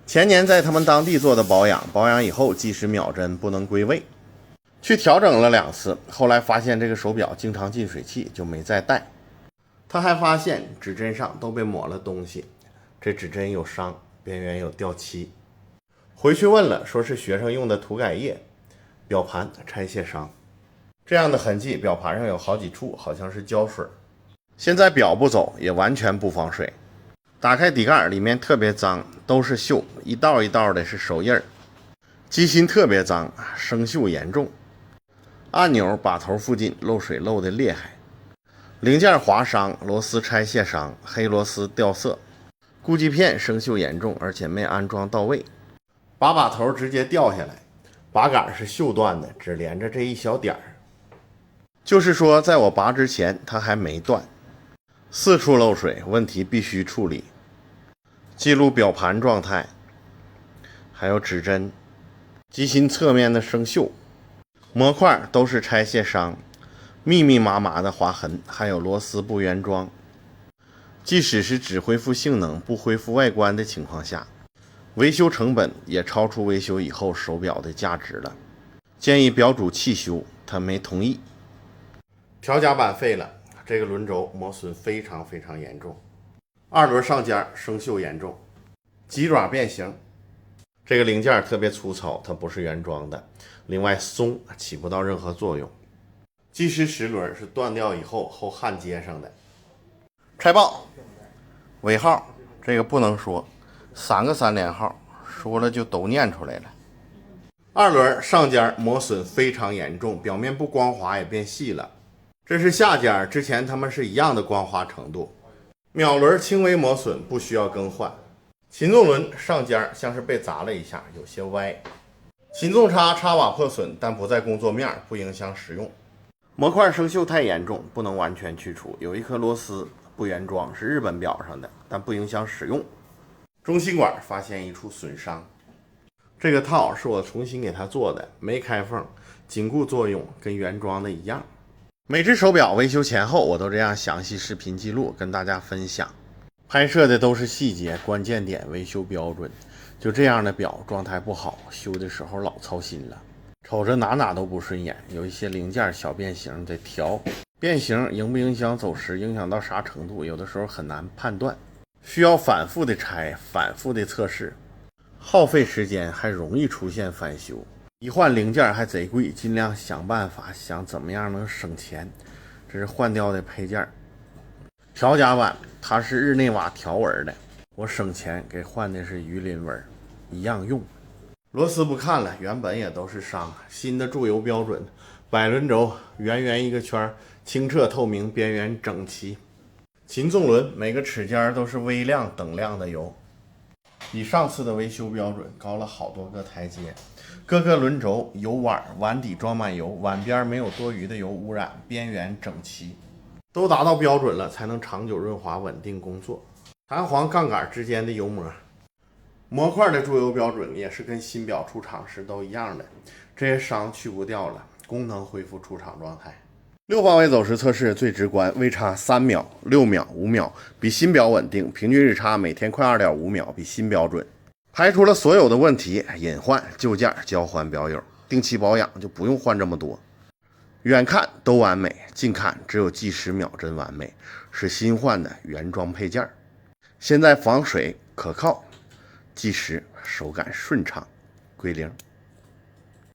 前年在他们当地做的保养，保养以后计时秒针不能归位，去调整了2次，后来发现这个手表经常进水汽，就没再戴。他还发现指针上都被抹了东西，这指针有伤，边缘有掉漆。回去问了，说是学生用的涂改液，表盘拆卸伤。这样的痕迹，表盘上有好几处，好像是胶水。现在表不走，也完全不防水。打开底盖，里面特别脏，都是锈，一道一道的是手印儿。机芯特别脏，生锈严重。按钮把头附近漏水漏得厉害。零件划伤，螺丝拆卸伤，黑螺丝掉色。固基片生锈严重，而且没安装到位。把头直接掉下来，把杆是锈断的，只连着这一小点儿。就是说，在我拔之前，它还没断。4处漏水，问题必须处理。记录表盘状态，还有指针、机芯侧面的生锈，模块都是拆卸伤，密密麻麻的划痕，还有螺丝不原装。即使是只恢复性能不恢复外观的情况下，维修成本也超出维修以后手表的价值了。建议表主弃修，他没同意。调夹板废了，这个轮轴磨损非常严重，2轮上尖生锈严重，脊爪变形。这个零件特别粗糙，它不是原装的，另外松起不到任何作用。计时10轮是断掉以后后焊接上的。拆报尾号这个不能说，3个3连号，说了就都念出来了。2轮上尖磨损非常严重，表面不光滑也变细了。这是下尖，之前它们是一样的光滑程度。铆轮轻微磨损，不需要更换。擒纵轮上尖像是被砸了一下，有些歪。擒纵叉插瓦破损，但不在工作面，不影响使用。模块生锈太严重，不能完全去除。有一颗螺丝不原装，是日本表上的，但不影响使用。中心管发现一处损伤，这个套是我重新给它做的，没开缝，紧固作用跟原装的一样。每只手表维修前后我都这样详细视频记录跟大家分享，拍摄的都是细节、关键点、维修标准。就这样的表状态不好，修的时候老操心了，瞅着哪都不顺眼，有一些零件小变形得调，变形影不影响走时，影响到啥程度，有的时候很难判断，需要反复的拆，反复的测试，耗费时间，还容易出现翻修。一换零件还贼贵，尽量想办法想怎么样能省钱。这是换掉的配件。调夹板它是日内瓦条纹的，我省钱给换的是鱼鳞纹，一样用。螺丝不看了，原本也都是伤。新的注油标准，摆轮轴圆一个圈，清澈透明，边缘整齐。擒纵轮每个齿尖都是微亮等量的油，比上次的维修标准高了好多个台阶。各个轮轴油碗底装满油，碗边没有多余的油污染，边缘整齐，都达到标准了，才能长久润滑稳定工作。弹簧杠杆之间的油膜，模块的注油标准也是跟新表出厂时都一样的，这些伤去不掉了，功能恢复出厂状态。6方位走时测试最直观，微差3秒、6秒、5秒，比新表稳定，平均日差每天快2.5秒，比新标准。排除了所有的问题，隐患旧件交还表友，定期保养就不用换这么多。远看都完美，近看只有计时秒针完美，是新换的原装配件。现在防水可靠，计时手感顺畅，归零。